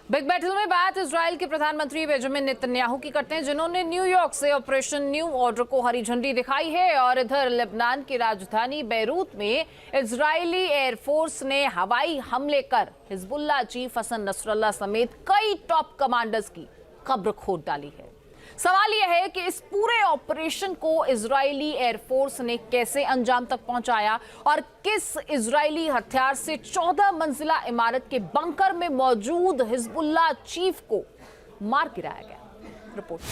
Big battle में बात Israel के प्रधानमंत्री बेंजामिन नेतन्याहू की करते हैं, जिन्होंने न्यूयॉर्क से ऑपरेशन न्यू ऑर्डर को हरी झंडी दिखाई है। और इधर लेबनान की राजधानी बैरूत में इजरायली एयरफोर्स ने हवाई हमले कर हिजबुल्लाह चीफ हसन नसरल्लाह समेत कई टॉप कमांडर्स की कब्र खोद डाली है। सवाल यह है कि इस पूरे ऑपरेशन को इजरायली एयरफोर्स ने कैसे अंजाम तक पहुंचाया और किस इजरायली हथियार से 14 मंजिला इमारत के बंकर में मौजूद हिजबुल्लाह चीफ को मार गिराया गया। रिपोर्ट।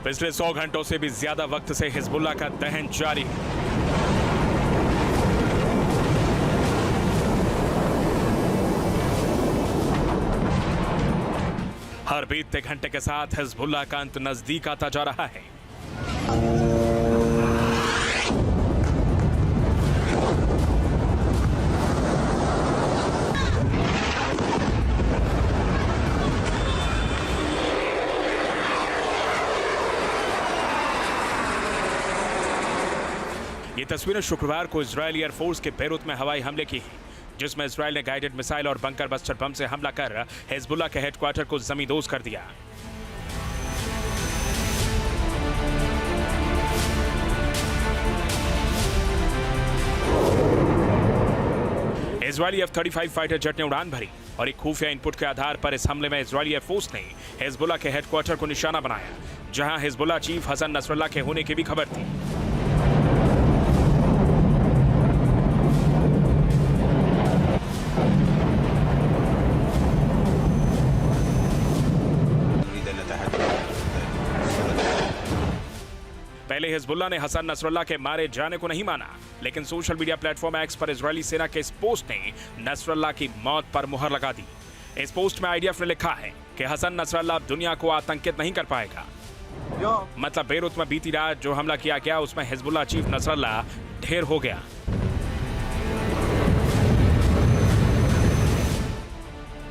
पिछले 100 घंटों से भी ज्यादा वक्त से हिजबुल्लाह का दहन जारी है। हर बीतते घंटे के साथ हिजबुल्लाह का अंत नजदीक आता जा रहा है। ये तस्वीरें शुक्रवार को इजरायली एयरफोर्स के बैरूत में हवाई हमले की हैं, जिसमें इजरायल ने गाइडेड मिसाइल और बंकर बस्टर बम से हमला कर हिजबुल्लाह के हेडक्वार्टर को जमींदोज कर दिया। इजरायली F-35 फाइटर जेट ने उड़ान भरी और एक खुफिया इनपुट के आधार पर इस हमले में इजरायली एयरफोर्स ने हिजबुल्लाह के हेडक्वार्टर को निशाना बनाया, जहां हिजबुल्लाह चीफ हसन नसरल्लाह के होने की भी खबर थी। पहले हिजबुल्लाह ने हसन नसरल्लाह के मारे जाने को नहीं माना, लेकिन सोशल मीडिया प्लेटफॉर्म एक्स पर इजरायली सेना के इस पोस्ट ने नसरल्लाह की मौत पर मुहर लगा दी। इस पोस्ट में IDF ने लिखा है कि हसन नसरल्लाह दुनिया को आतंकित नहीं कर पाएगा। मतलब बैरूत में बीती रात जो हमला किया गया उसमें हिजबुल्लाह चीफ नसरल्लाह ढेर हो गया।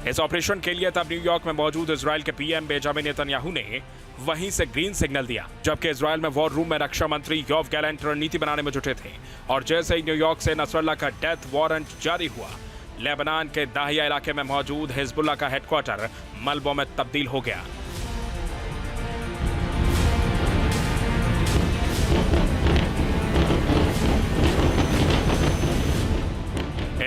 इस ऑपरेशन के लिए तब न्यूयॉर्क में मौजूद इजरायल के PM बेंजामिन नेतन्याहू ने वहीं से ग्रीन सिग्नल दिया, जबकि इजरायल में वॉर रूम में रक्षा मंत्री योव गैलेंट रणनीति बनाने में जुटे थे। और जैसे ही न्यूयॉर्क से नसरल्लाह का डेथ वारंट जारी हुआ, लेबनान के दाहिया इलाके में मौजूद हिजबुल्लाह का हेडक्वार्टर मलबों में तब्दील हो गया।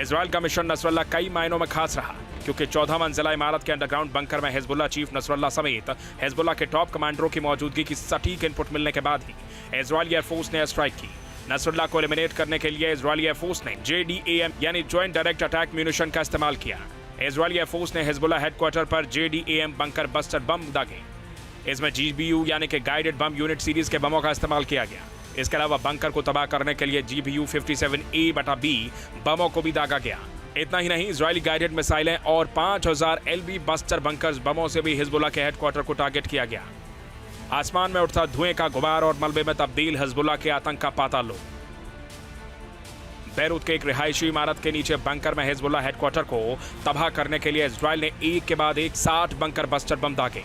इजरायल का मिशन नसरल्लाह कई मायनों में खास रहा, क्योंकि 14 मंजिला इमारत के अंडरग्राउंड बंकर में हिजबुल्लाह चीफ नसरल्लाह समेत हिजबुल्लाह के टॉप कमांडरों की मौजूदगी की सटीक इनपुट मिलने के बाद ही इजरायली एयरफोर्स ने स्ट्राइक की। नसरल्लाह को एलिमिनेट करने के लिए इजरायली एयरफोर्स ने JDAM यानी ज्वाइंट डायरेक्ट अटैक म्यूनिशन का इस्तेमाल किया। इजरायली एयरफोर्स ने हिजबुल्लाह हेडक्वार्टर पर JDAM बंकर बस्टर बम दागे। इसमें GBU यानी कि गाइडेड बम यूनिट सीरीज के बमों का इस्तेमाल किया गया। इसके अलावा बंकर को तबाह करने के लिए GBU 57A/B बमों को भी दागा गया। इतना ही नहीं, इजरायली गाइडेड मिसाइलें और 5000 LB बस्टर बंकर्स बमों से भी हिजबुल्लाह के हेडक्वार्टर को टारगेट किया गया। आसमान में उठता धुएं का गुबार और मलबे में तब्दील हिजबुल्लाह के आतंक का पाताल लो। बैरूत के एक रिहायशी इमारत के नीचे बंकर में हिजबुल्लाह हेडक्वार्टर को तबाह करने के लिए इजरायल ने एक के बाद एक 60 बंकर बस्टर बम दागे।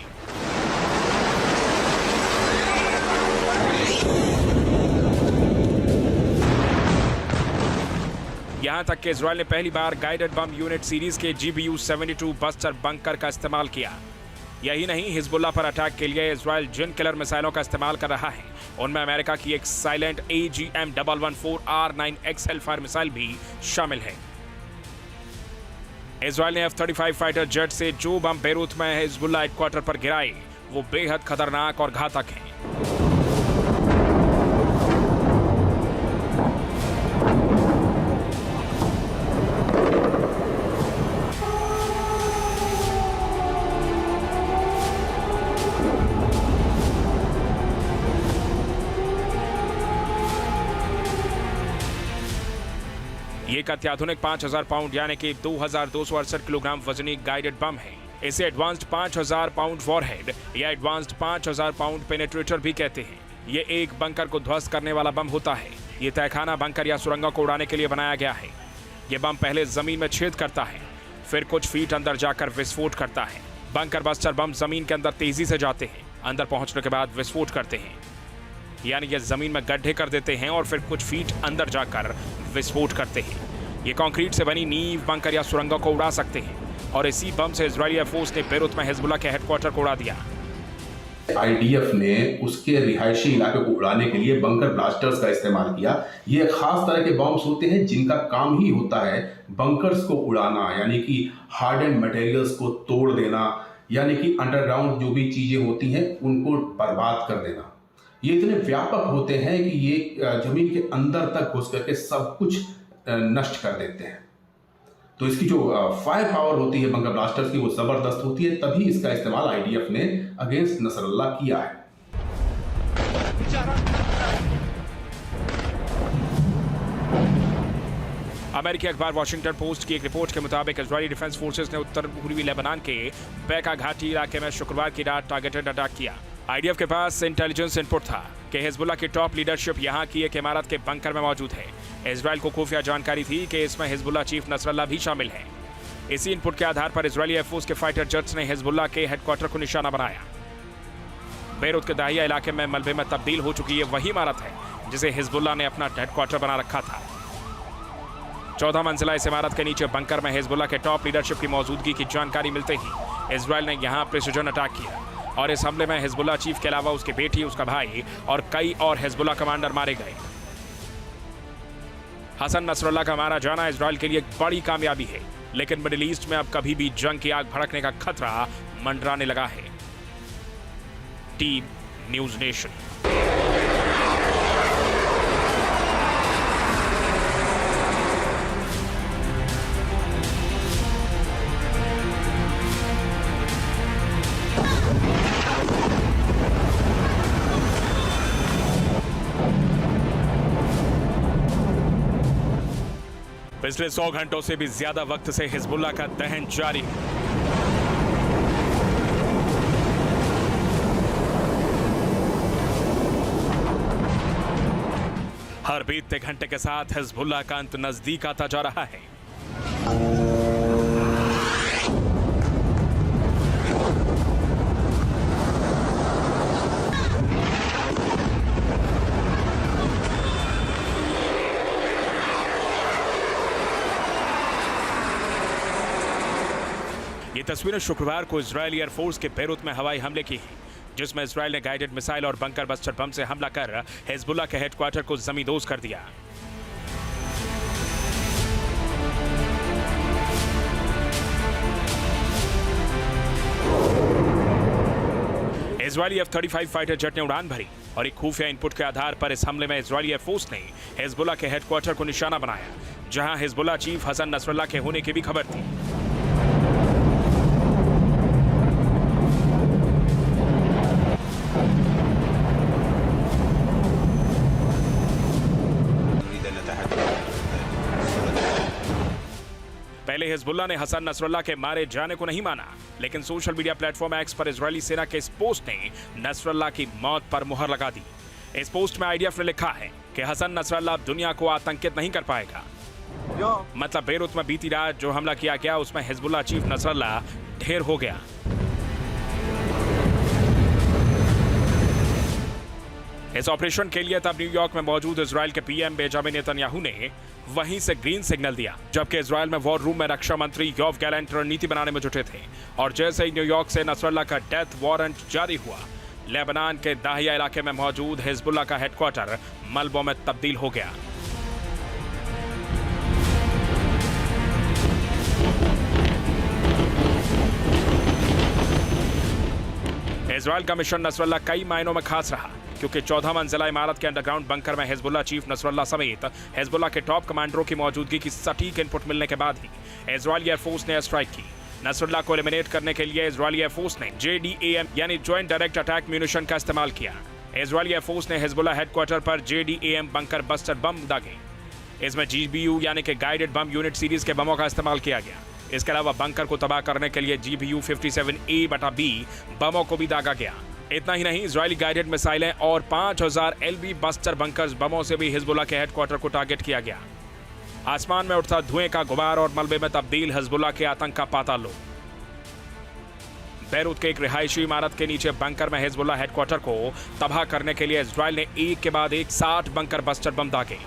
यहां तक कि इजरायल ने पहली बार गाइडेड बम यूनिट सीरीज के GBU 72 बस्टर बंकर का इस्तेमाल किया। यही नहीं, हिजबुल्लाह पर अटैक के लिए इजरायल जिन किलर मिसाइलों का इस्तेमाल कर रहा है, उनमें अमेरिका की एक साइलेंट AGM-114R9X हेलफायर मिसाइल भी शामिल है। इजरायल ने F-35 फाइटर जेट से जो बम बैरूत में हिजबुल्लाह हेडक्वार्टर पर गिराए, वो बेहद खतरनाक और घातक हैं। ये एक अत्याधुनिक 5000 पाउंड यानी कि 2268 किलोग्राम वजनी गाइडेड बम है। इसे एडवांस्ड 5000 पाउंड वॉरहेड या एडवांस्ड 5000 पाउंड पेनेट्रेटर भी कहते हैं। ये एक बंकर को ध्वस्त करने वाला बम होता है। ये तहखाना बंकर या सुरंगों को उड़ाने के लिए बनाया गया है। ये बम पहले जमीन में छेद करता है, फिर कुछ फीट अंदर जाकर विस्फोट करता है। बंकर बस्टर बम जमीन के अंदर तेजी से जाते हैं, अंदर पहुंचने के बाद विस्फोट करते हैं, यानी ये जमीन में गड्ढे कर देते हैं और फिर कुछ फीट अंदर जाकर विस्फोट करते हैं। ये कंक्रीट से बनी नींव बंकर या सुरंगों को उड़ा सकते हैं और इसी बम से इजरायली एयरफोर्स ने बेरूत में हिजबुल्लाह के हेडक्वार्टर को उड़ा दिया। आईडीएफ ने उसके रिहायशी इलाके को उड़ाने के लिए बंकर ब्लास्टर्स का इस्तेमाल किया। ये खास तरह के बॉम्ब्स होते हैं जिनका काम ही होता है बंकर्स को उड़ाना, यानी कि हार्ड एंड मटेरियल्स को तोड़ देना, यानी कि अंडरग्राउंड जो भी चीजें होती हैं उनको बर्बाद कर देना। ये इतने व्यापक होते हैं कि ये जमीन के अंदर तक घुस करके सब कुछ नष्ट कर देते हैं। तो इसकी जो फायर पावर होती है बंकर ब्लास्टर्स की वो जबरदस्त होती है, तभी इसका इस्तेमाल आईडीएफ ने अगेंस्ट नसरुल्लाह किया है। अमेरिकी अखबार वॉशिंगटन पोस्ट की एक रिपोर्ट के मुताबिक इजरायली डिफेंस फोर्सेस ने उत्तर पूर्वी लेबनान के बैका घाटी इलाके में शुक्रवार की रात टारगेटेड अटैक किया। आईडीएफ के पास इंटेलिजेंस इनपुट था कि हिजबुल्लाह की टॉप लीडरशिप यहां की एक इमारत के बंकर में मौजूद है। इजराइल को खुफिया जानकारी थी कि इसमें हिजबुल्लाह चीफ नसरुल्लाह भी शामिल है। इसी इनपुट के आधार पर इजरायली एयरफोर्स के फाइटर जेट्स ने हिजबुल्लाह के हेडक्वार्टर को निशाना बनाया। बेरूत के दाहिया इलाके में मलबे में तब्दील हो चुकी ये वही इमारत है जिसे हिजबुल्लाह ने अपना हेडक्वार्टर बना रखा था। 14 मंजिला इस इमारत के नीचे बंकर में हिजबुल्लाह के टॉप लीडरशिप की मौजूदगी की जानकारी मिलते ही इजराइल ने यहां प्रिसिजन अटैक किया और इस हमले में हिजबुल्लाह चीफ के अलावा उसकी बेटी, उसका भाई और कई और हिजबुल्लाह कमांडर मारे गए। हसन नसरुल्लाह का मारा जाना इजराइल के लिए एक बड़ी कामयाबी है, लेकिन मिडिल ईस्ट में अब कभी भी जंग की आग भड़कने का खतरा मंडराने लगा है। Team news nation. पिछले 100 घंटों से भी ज्यादा वक्त से हिजबुल्लाह का दहन जारी है। हर बीतते घंटे के साथ हिजबुल्लाह का अंत नजदीक आता जा रहा है। ये तस्वीरें शुक्रवार को इजरायली एयरफोर्स के बेरूत में हवाई हमले की हैं, जिसमें इजरायल ने गाइडेड मिसाइल और बंकर बस्टर बम से हमला कर हिजबुल्लाह के हेडक्वार्टर को जमींदोज कर दिया। इजरायली F-35 फाइटर जेट ने उड़ान भरी और एक खुफिया इनपुट के आधार पर इस हमले में इजरायली एयरफोर्स ने हिजबुल्लाह के हेडक्वार्टर को निशाना बनाया, जहां हिजबुल्लाह चीफ हसन नसरुल्लाह के होने की भी खबर थी। पहले हिजबुल्लाह ने हसन नसरुल्लाह के मारे जाने को नहीं माना, लेकिन सोशल मीडिया प्लेटफॉर्म एक्स पर इजरायली सेना के इस पोस्ट ने नसरुल्लाह की मौत पर मुहर लगा दी। इस पोस्ट में आईडीएफ ने लिखा है कि हसन नसरुल्लाह दुनिया को आतंकित नहीं कर पाएगा। मतलब बेरूत में बीती रात जो हमला किया गया उसमें हिजबुल्लाह चीफ नसरुल्लाह ढेर हो गया। इस ऑपरेशन के लिए तब न्यूयॉर्क में मौजूद इजराइल के पीएम बेंजामिन नेतन्याहू ने वहीं से ग्रीन सिग्नल दिया, जबकि इजराइल में वॉर रूम में रक्षा मंत्री योव गैलेंट रणनीति बनाने में जुटे थे। और जैसे ही न्यूयॉर्क से नसरुल्लाह का डेथ वारंट जारी हुआ, लेबनान के दाहिया इलाके में मौजूद हिजबुल्लाह का हेडक्वार्टर मलबों में तब्दील हो गया। इजराइल का मिशन नसरुल्लाह कई मायनों में खास रहा, क्योंकि 14 मंजिला इमारत के अंडरग्राउंड बंकर में हिजबुल्लाह चीफ नसरुल्लाह समेत हिजबुल्लाह के टॉप कमांडरों की मौजूदगी की सटीक इनपुट मिलने के बाद ही इजरायली एयरफोर्स ने स्ट्राइक की। नसरुल्लाह को एलिमिनेट करने के लिए इजरायली एयरफोर्स ने JDAM यानी ज्वाइंट डायरेक्ट अटैक म्यूनिशन का इस्तेमाल किया। इजरायली एयरफोर्स ने हिजबुल्लाह हेडक्वार्टर पर JDAM बंकर बस्टर बम दागे। इसमें GBU यानी कि गाइडेड बम यूनिट सीरीज के बमों का इस्तेमाल किया गया। इसके अलावा बंकर को तबाह करने के लिए GBU 57A/B बमों को भी दागा गया। इतना ही नहीं, इजरायली गाइडेड मिसाइलें और 5000 LB बस्टर बंकर्स बमों से भी हिजबुल्लाह के हेडक्वार्टर को टारगेट किया गया। आसमान में उठता धुएं का गुबार और मलबे में तब्दील हिजबुल्लाह के आतंक का पाताल लोक। बैरूत के एक रिहायशी इमारत के नीचे बंकर में हिजबुल्लाह हेडक्वार्टर को तबाह करने के लिए इजराइल ने एक के बाद एक 60 बंकर बस्टर बम दागे।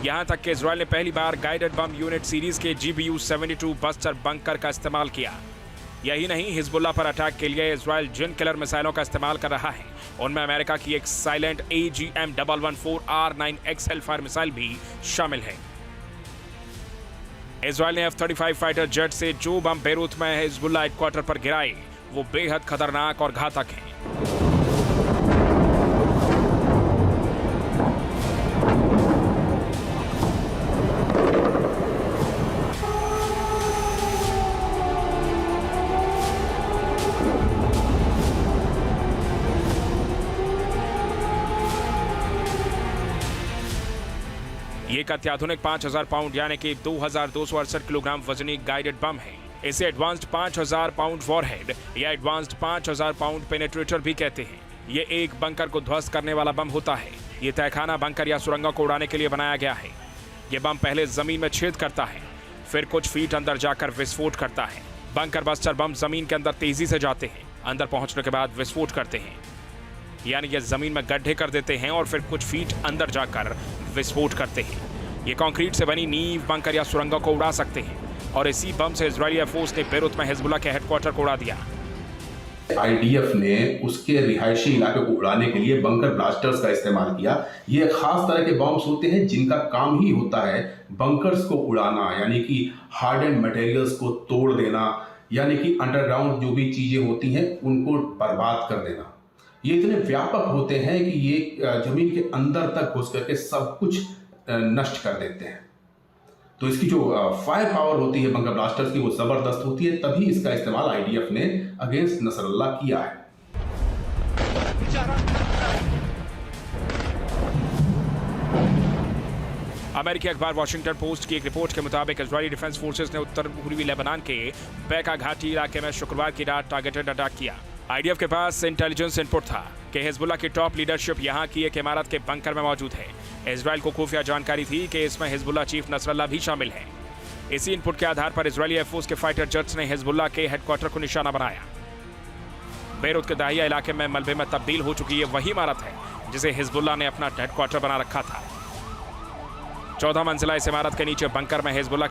यहां तक कि इजराइल ने पहली बार गाइडेड बम यूनिट सीरीज के GBU-72 बस्टर बंकर का इस्तेमाल किया। यही नहीं, हिजबुल्लाह पर अटैक के लिए इजराइल जिन किलर मिसाइलों का इस्तेमाल कर रहा है उनमें अमेरिका की एक साइलेंट AGM-114R9X हेलफायर मिसाइल भी शामिल है। इजराइल ने F-35 फाइटर जेट से जो बम बैरूत में हिजबुल्लाह हेडक्वार्टर पर गिराए वो बेहद खतरनाक और घातक हैं। ये एक अत्याधुनिक 5000 पाउंड यानी कि 2268 किलोग्राम वजनी गाइडेड बम है। इसे एडवांस्ड 5000 पाउंड वॉरहेड या एडवांस्ड 5000 पाउंड पेनेट्रेटर भी कहते हैं। ये एक बंकर को ध्वस्त करने वाला बम होता है। ये तहखाना बंकर या सुरंगों को उड़ाने के लिए बनाया गया है। ये बम पहले जमीन में छेद करता है, फिर कुछ फीट अंदर जाकर विस्फोट करता है। बंकर बस्टर बम जमीन के अंदर तेजी से जाते हैं, अंदर पहुंचने के बाद विस्फोट करते हैं, यानी ये जमीन में गड्ढे कर देते हैं और फिर कुछ फीट अंदर जाकर विस्फोट करते हैं। ये कंक्रीट से बनी नींव, बंकर या सुरंगों को उड़ा सकते हैं और इसी बम से इजरायली एयरफोर्स ने बैरूत में हिजबुल्लाह के हेडक्वार्टर को उड़ा दिया। IDF ने उसके रिहायशी इलाके को उड़ाने के लिए बंकर ब्लास्टर्स का इस्तेमाल किया। ये खास तरह के बॉम्ब्स होते हैं जिनका काम ही होता है बंकर्स को उड़ाना, यानी कि हार्ड मटेरियल्स को तोड़ देना, यानी कि अंडरग्राउंड जो भी चीजें होती हैं उनको बर्बाद कर देना। ये इतने व्यापक होते हैं कि ये जमीन के अंदर तक घुस करके सब कुछ नष्ट कर देते हैं। तो इसकी जो फायर पावर होती है बंकर ब्लास्टर्स की वो जबरदस्त होती है, तभी इसका इस्तेमाल IDF ने अगेंस्ट नसरुल्लाह किया है। अमेरिकी अखबार वॉशिंगटन पोस्ट की एक रिपोर्ट के मुताबिक इजरायली डिफेंस फोर्सेस ने उत्तर पूर्वी लेबनान के बैका घाटी इलाके में शुक्रवार की रात टारगेटेड अटैक किया। IDF के पास इंटेलिजेंस इनपुट था कि हिजबुल्लाह की टॉप लीडरशिप यहां की एक इमारत के बंकर में मौजूद है। इजराइल को खुफिया जानकारी थी कि इसमें हिजबुल्लाह चीफ नसरुल्लाह भी शामिल है। इसी इनपुट के आधार पर इजरायली एयरफोर्स के फाइटर जेट्स ने हिजबुल्लाह के हेडक्वार्टर को निशाना बनाया। बैरूत के दाहिया इलाके में मलबे में तब्दील हो चुकी ये वही इमारत है जिसे हिजबुल्लाह ने अपना हेडक्वार्टर बना रखा था। 14 मंजिला इस इमारत के नीचे बंकर में हिजबुल्लाह